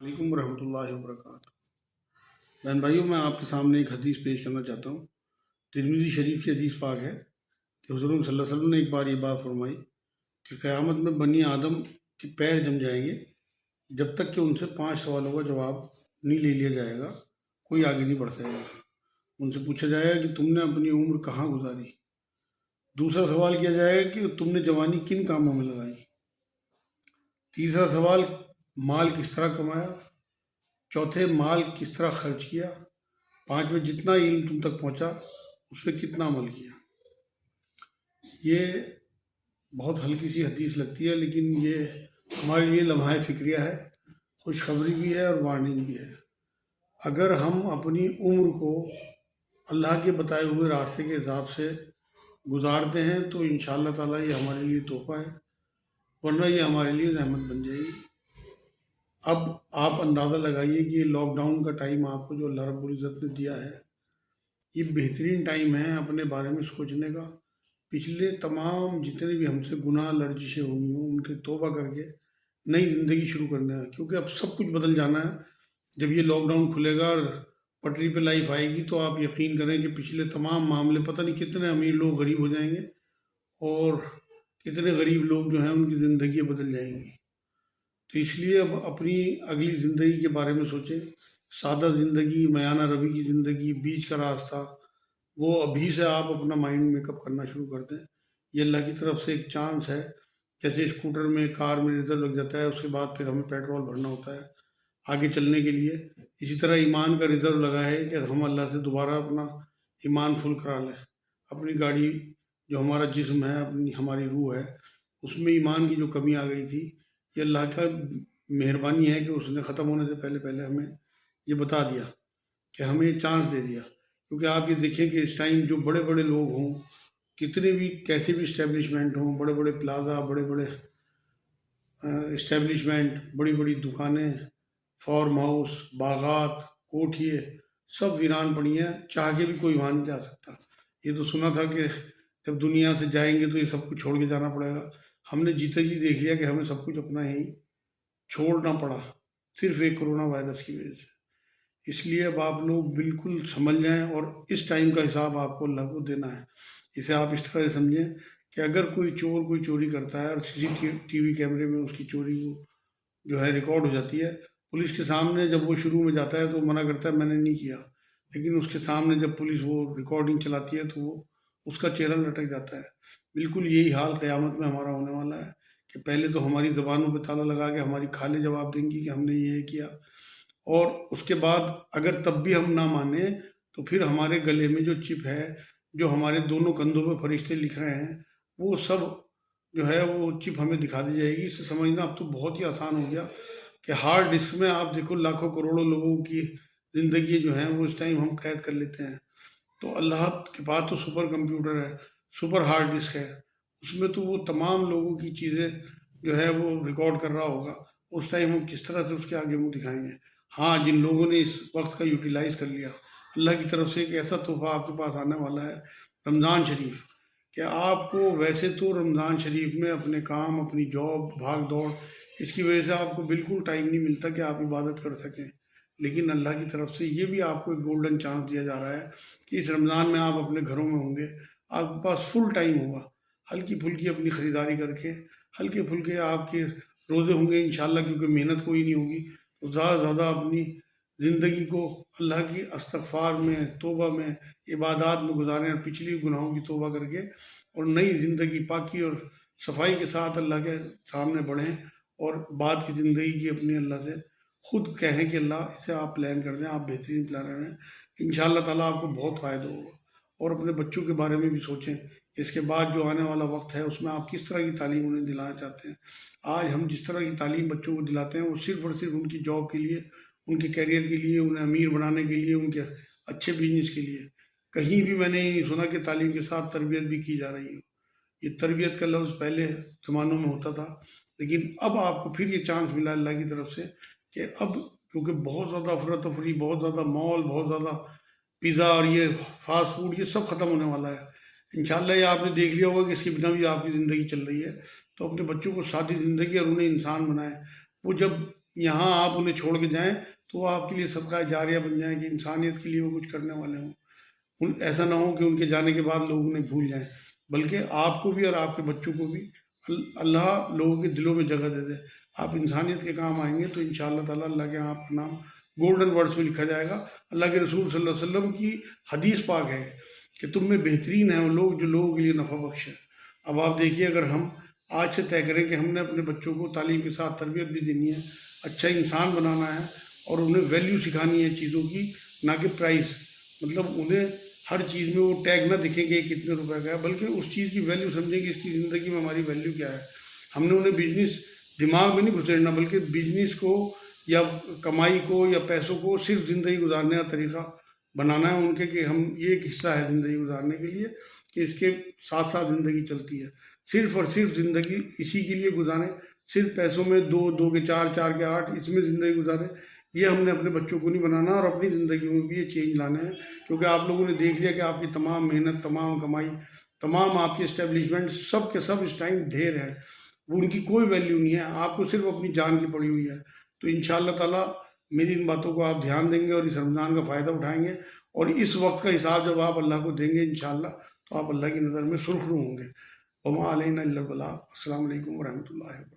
وعلیکم ورحمۃ اللہ وبرکاتہ۔ بہن بھائیوں، میں آپ کے سامنے ایک حدیث پیش کرنا چاہتا ہوں۔ ترمذی شریف کی حدیث پاک ہے کہ حضور صلی اللہ علیہ وسلم نے ایک بار یہ بات فرمائی کہ قیامت میں بنی آدم کے پیر جم جائیں گے جب تک کہ ان سے 5 سوالوں کا جواب نہیں لے لیا جائے گا، کوئی آگے نہیں بڑھ سکے گا۔ ان سے پوچھا جائے گا کہ تم نے اپنی عمر کہاں گزاری۔ دوسرا سوال کیا جائے گا کہ تم نے جوانی کن کاموں میں لگائی۔ تیسرا سوال، مال کس طرح کمایا۔ چوتھے، مال کس طرح خرچ کیا۔ پانچویں، جتنا علم تم تک پہنچا اس پہ کتنا عمل کیا۔ یہ بہت ہلکی سی حدیث لگتی ہے، لیکن یہ ہمارے لیے لمحہ فکریہ ہے، خوشخبری بھی ہے اور وارننگ بھی ہے۔ اگر ہم اپنی عمر کو اللہ کے بتائے ہوئے راستے کے حساب سے گزارتے ہیں تو انشاءاللہ تعالیٰ یہ ہمارے لیے تحفہ ہے، ورنہ یہ ہمارے لیے رحمت بن جائے گی۔ اب آپ اندازہ لگائیے کہ یہ لاک ڈاؤن کا ٹائم آپ کو جو اللہ رب العزت نے دیا ہے، یہ بہترین ٹائم ہے اپنے بارے میں سوچنے کا۔ پچھلے تمام جتنے بھی ہم سے گناہ لرزشیں ہوئی ہوں ان کے توبہ کر کے نئی زندگی شروع کرنے کا، کیونکہ اب سب کچھ بدل جانا ہے۔ جب یہ لاک ڈاؤن کھلے گا اور پٹری پہ لائف آئے گی تو آپ یقین کریں کہ پچھلے تمام معاملے، پتہ نہیں کتنے امیر لوگ غریب ہو جائیں گے اور کتنے غریب لوگ جو ہیں ان کی زندگی بدل جائیں گی۔ تو اس لیے اب اپنی اگلی زندگی کے بارے میں سوچیں۔ سادہ زندگی، میانہ روی کی زندگی، بیچ کا راستہ، وہ ابھی سے آپ اپنا مائنڈ میک اپ کرنا شروع کر دیں۔ یہ اللہ کی طرف سے ایک چانس ہے۔ جیسے اسکوٹر میں، کار میں ریزرو لگ جاتا ہے، اس کے بعد پھر ہمیں پیٹرول بھرنا ہوتا ہے آگے چلنے کے لیے، اسی طرح ایمان کا ریزرو لگا ہے کہ ہم اللہ سے دوبارہ اپنا ایمان فل کرا لیں۔ اپنی گاڑی، جو ہمارا جسم ہے، ہماری روح ہے، اس میں ایمان کی جو کمی آ گئی تھی، یہ اللہ کا مہربانی ہے کہ اس نے ختم ہونے سے پہلے پہلے ہمیں یہ بتا دیا کہ ہمیں چانس دے دیا۔ کیونکہ آپ یہ دیکھیں کہ اس ٹائم جو بڑے بڑے لوگ ہوں، کتنے بھی کیسے بھی اسٹیبلشمنٹ ہوں، بڑے بڑے پلازا، بڑے بڑے اسٹیبلشمنٹ، بڑی بڑی دکانیں، فارم ہاؤس، باغات، کوٹھیے، سب ویران پڑی ہیں، چاہ کے بھی کوئی وہاں نہیں جا سکتا۔ یہ تو سنا تھا کہ جب دنیا سے جائیں گے تو یہ سب کچھ چھوڑ کے جانا پڑے گا۔ ہم نے جیتے جی دیکھ لیا کہ ہمیں سب کچھ اپنا یہیں چھوڑنا پڑا، صرف ایک کرونا وائرس کی وجہ سے۔ اس لیے اب آپ لوگ بالکل سمجھ جائیں، اور اس ٹائم کا حساب آپ کو اللہ کو دینا ہے۔ اسے آپ اس طرح سے سمجھیں کہ اگر کوئی چور کوئی چوری کرتا ہے اور CCTV کیمرے میں اس کی چوری جو ہے ریکارڈ ہو جاتی ہے، پولیس کے سامنے جب وہ شروع میں جاتا ہے تو منع کرتا ہے میں نے نہیں کیا، لیکن اس کے سامنے جب پولیس وہ ریکارڈنگ چلاتی ہے تو وہ اس کا چہرہ لٹک جاتا ہے۔ بالکل یہی حال قیامت میں ہمارا ہونے والا ہے کہ پہلے تو ہماری زبانوں پہ تالا لگا کے ہماری کھالیں جواب دیں گی کہ ہم نے یہ کیا، اور اس کے بعد اگر تب بھی ہم نہ مانیں تو پھر ہمارے گلے میں جو چپ ہے، جو ہمارے دونوں کندھوں پہ فرشتے لکھ رہے ہیں، وہ سب جو ہے وہ چپ ہمیں دکھا دی جائے گی۔ اسے سمجھنا اب تو بہت ہی آسان ہو گیا کہ ہارڈ ڈسک میں آپ دیکھو لاکھوں کروڑوں لوگوں کی زندگی جو ہیں وہ اس ٹائم ہم قید کر لیتے ہیں۔ تو اللہ کے پاس تو سپر کمپیوٹر ہے، سپر ہارڈ ڈسک ہے، اس میں تو وہ تمام لوگوں کی چیزیں جو ہے وہ ریکارڈ کر رہا ہوگا۔ اس ٹائم ہم کس طرح سے اس کے آگے منہ دکھائیں گے؟ ہاں، جن لوگوں نے اس وقت کا یوٹیلائز کر لیا، اللہ کی طرف سے ایک ایسا تحفہ آپ کے پاس آنے والا ہے، رمضان شریف، کہ آپ کو ویسے تو رمضان شریف میں اپنے کام، اپنی جاب، بھاگ دوڑ، اس کی وجہ سے آپ کو بالکل ٹائم نہیں ملتا کہ آپ عبادت کر سکیں، لیکن اللہ کی طرف سے یہ بھی آپ کو ایک گولڈن چانس دیا جا رہا ہے کہ اس رمضان میں آپ اپنے گھروں میں ہوں گے، آپ کے پاس فل ٹائم ہوگا، ہلکی پھلکی اپنی خریداری کر کے، ہلکے پھلکے آپ کے روزے ہوں گے انشاءاللہ، کیونکہ محنت کوئی نہیں ہوگی، تو زیادہ سے زیادہ اپنی زندگی کو اللہ کی استغفار میں، توبہ میں، عبادات میں گزاریں، اور پچھلی گناہوں کی توبہ کر کے اور نئی زندگی پاکی اور صفائی کے ساتھ اللہ کے سامنے بڑھیں، اور بعد کی زندگی کی اپنی اللہ سے خود کہیں کہ اللہ اسے آپ پلان کر دیں، آپ بہترین پلانر ہیں، انشاءاللہ تعالیٰ آپ کو بہت فائدہ ہوگا۔ اور اپنے بچوں کے بارے میں بھی سوچیں، اس کے بعد جو آنے والا وقت ہے اس میں آپ کس طرح کی تعلیم انہیں دلانا چاہتے ہیں۔ آج ہم جس طرح کی تعلیم بچوں کو دلاتے ہیں وہ صرف اور صرف ان کی جاب کے لیے، ان کے کیریئر کے لیے، انہیں امیر بنانے کے لیے، ان کے اچھے بزنس کے لیے۔ کہیں بھی میں نے یہ نہیں سنا کہ تعلیم کے ساتھ تربیت بھی کی جا رہی ہو۔ یہ تربیت کا لفظ پہلے زمانوں میں ہوتا تھا، لیکن اب آپ کو پھر یہ چانس ملا اللہ کی طرف سے کہ اب کیونکہ بہت زیادہ افراتفری، بہت زیادہ مال، بہت زیادہ پیزا اور یہ فاسٹ فوڈ، یہ سب ختم ہونے والا ہے انشاءاللہ۔ یہ آپ نے دیکھ لیا ہوگا کہ اس کے بنا بھی آپ کی زندگی چل رہی ہے۔ تو اپنے بچوں کو سادی زندگی اور انہیں انسان بنائیں۔ وہ جب یہاں آپ انہیں چھوڑ کے جائیں تو وہ آپ کے لیے صدقہ جاریہ بن جائیں کہ انسانیت کے لیے وہ کچھ کرنے والے ہوں. ایسا نہ ہو کہ ان کے جانے کے بعد لوگ انہیں بھول جائیں، بلکہ آپ کو بھی اور آپ کے بچوں کو بھی اللہ لوگوں کے دلوں میں جگہ دے دے. آپ انسانیت کے کام آئیں گے تو انشاءاللہ تعالیٰ اللہ کے یہاں آپ کا نام گولڈن ورڈز میں لکھا جائے گا. اللہ کے رسول صلی اللہ علیہ وسلم کی حدیث پاک ہے کہ تم میں بہترین ہیں وہ لوگ جو لوگوں کے لیے نفع بخش ہیں. اب آپ دیکھیے، اگر ہم آج سے طے کریں کہ ہم نے اپنے بچوں کو تعلیم کے ساتھ تربیت بھی دینی ہے، اچھا انسان بنانا ہے، اور انہیں ویلیو سکھانی ہے چیزوں کی، نہ کہ پرائز. مطلب انہیں ہر چیز میں وہ ٹیگ نہ دکھیں گے کتنے روپے کا ہے، بلکہ اس چیز کی ویلیو سمجھیں کہ اس کی زندگی میں ہماری ویلیو کیا ہے. ہم نے انہیں بزنس دماغ میں نہیں گھسیڑنا، بلکہ بزنس کو یا کمائی کو یا پیسوں کو صرف زندگی گزارنے کا طریقہ بنانا ہے ان کے، کہ ہم یہ ایک حصہ ہے زندگی گزارنے کے لیے کہ اس کے ساتھ ساتھ زندگی چلتی ہے. صرف اور صرف زندگی اسی کے لیے گزاریں، صرف پیسوں میں دو کے چار، چار کے آٹھ، اس میں زندگی گزاریں. یہ ہم نے اپنے بچوں کو نہیں بنانا، اور اپنی زندگی میں بھی یہ چینج لانے ہیں. کیونکہ آپ لوگوں نے دیکھ لیا کہ آپ کی تمام محنت، تمام کمائی، تمام آپ کے اسٹیبلشمنٹ سب کے سب اس ٹائم ڈھیر ہے، وہ ان کی کوئی ویلیو نہیں ہے. آپ کو صرف اپنی جان کی پڑی ہوئی ہے. تو انشاءاللہ تعالیٰ میری ان باتوں کو آپ دھیان دیں گے اور اس رمضان کا فائدہ اٹھائیں گے، اور اس وقت کا حساب جب آپ اللہ کو دیں گے انشاءاللہ تو آپ اللہ کی نظر میں سرخرو ہوں گے. وما علینا الا البلاغ. السلام علیکم ورحمۃ اللہ وبرکاتہ.